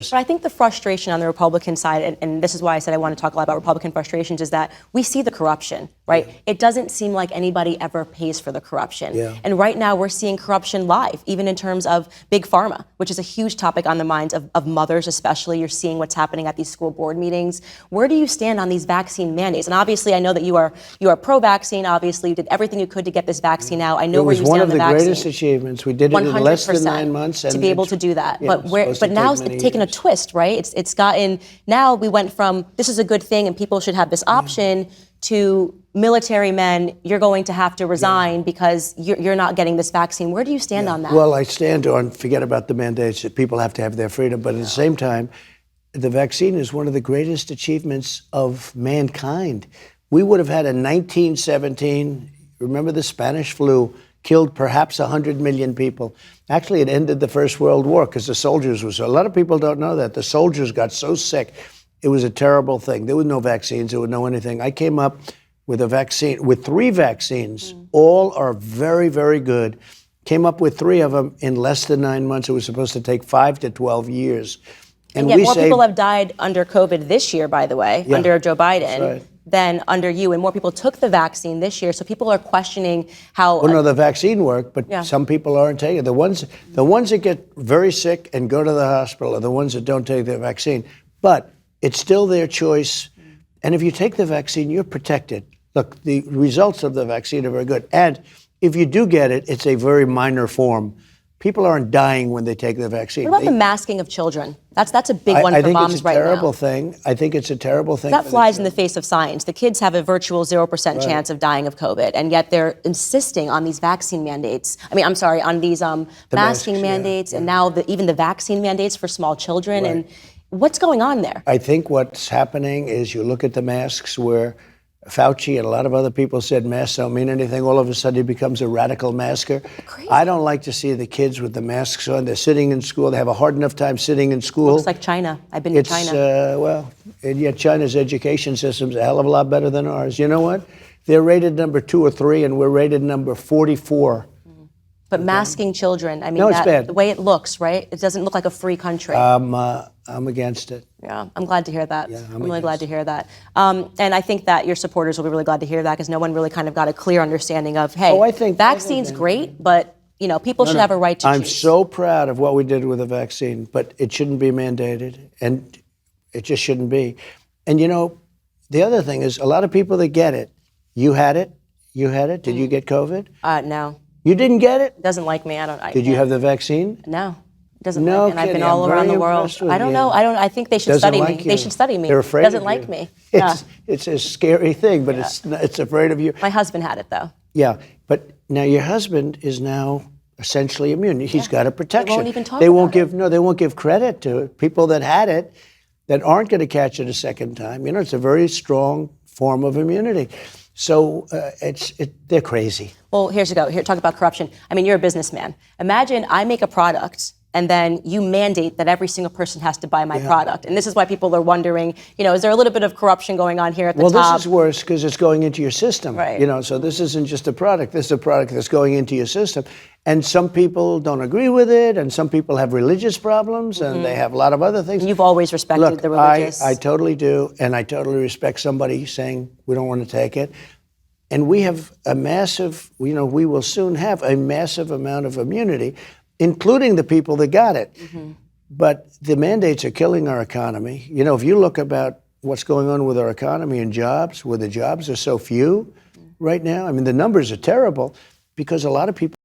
But I think the frustration on the Republican side, and this is why I said I want to talk a lot about Republican frustrations, is that we see the corruption, right? Yeah. It doesn't seem like anybody ever pays for the corruption. Yeah. And right now we're seeing corruption live, even in terms of big pharma, which is a huge topic on the minds of mothers especially. You're seeing what's happening at these school board meetings. Where do you stand on these vaccine mandates? And obviously I know that you are pro-vaccine. Obviously you did everything you could to get this vaccine out. I know where you stand on the vaccine. It was one of the greatest achievements. We did it in less than 9 months. And to be able to do that. Yeah, but now it's taken a twist, right? It's gotten, now we went from this is a good thing and people should have this option to military men, you're going to have to resign because you're not getting this vaccine. Where do you stand on that? Well, I stand on, forget about the mandates, that people have to have their freedom, but at the same time, the vaccine is one of the greatest achievements of mankind. We would have had in 1917, remember the Spanish flu, killed perhaps 100 million people. Actually, it ended the First World War because the soldiers were so, a lot of people don't know that. The soldiers got so sick. It was a terrible thing. There were no vaccines, there was no anything. I came up with a vaccine, with 3 vaccines. All are very, very good. Came up with 3 of them in less than 9 months. It was supposed to take 5 to 12 years. And yet more people have died under COVID this year, by the way, under Joe Biden. Than under you, and more people took the vaccine this year. So people are questioning how. Well, no, the vaccine worked, but some people aren't taking it. The ones that get very sick and go to the hospital are the ones that don't take the vaccine. But it's still their choice. And if you take the vaccine, you're protected. Look, the results of the vaccine are very good. And if you do get it, it's a very minor form. People aren't dying when they take the vaccine. What about the masking of children? That's a big one for moms right now. I think it's a terrible thing. That flies in the face of science. The kids have a virtual 0% chance of dying of COVID, and yet they're insisting on these vaccine mandates. On these masking mandates, and now even the vaccine mandates for small children. And what's going on there? I think what's happening is you look at the masks where Fauci and a lot of other people said masks don't mean anything. All of a sudden he becomes a radical masker. Crazy. I don't like to see the kids with the masks on. They're sitting in school. They have a hard enough time sitting in school. Looks like China. I've been to China. And yet China's education system's a hell of a lot better than ours. You know what? They're rated number 2 or 3, and we're rated number 44. But masking children, it's bad. The way it looks, right? It doesn't look like a free country. I'm against it. Yeah, I'm glad to hear that. Yeah, I'm really glad to hear that. And I think that your supporters will be really glad to hear that because no one really kind of got a clear understanding of, hey, vaccine's great, but people should have a right to choose. I'm so proud of what we did with the vaccine, but it shouldn't be mandated, and it just shouldn't be. And the other thing is a lot of people that get it, you had it? Did you get COVID? No. You didn't get it? Doesn't like me. Did you have the vaccine? No. Doesn't like me. And I've been all around the world. I don't know. I think they should study me. They should study me. They're afraid doesn't like me. It's a scary thing, but it's afraid of you. My husband had it though. Yeah, but now your husband is now essentially immune. He's got a protection. They won't even talk about it. They won't give credit to people that had it that aren't going to catch it a second time. It's a very strong form of immunity. So they're crazy. Well, here you go. Here, talk about corruption. You're a businessman. Imagine I make a product and then you mandate that every single person has to buy my product. And this is why people are wondering, is there a little bit of corruption going on here at the top? Well, this is worse because it's going into your system. Right. So this isn't just a product. This is a product that's going into your system. And some people don't agree with it, and some people have religious problems, and they have a lot of other things. You've always respected the religious. I totally do, and I totally respect somebody saying we don't want to take it. And we have a massive, we will soon have a massive amount of immunity, including the people that got it. But the mandates are killing our economy. If you look about what's going on with our economy and jobs, where the jobs are so few right now, the numbers are terrible because a lot of people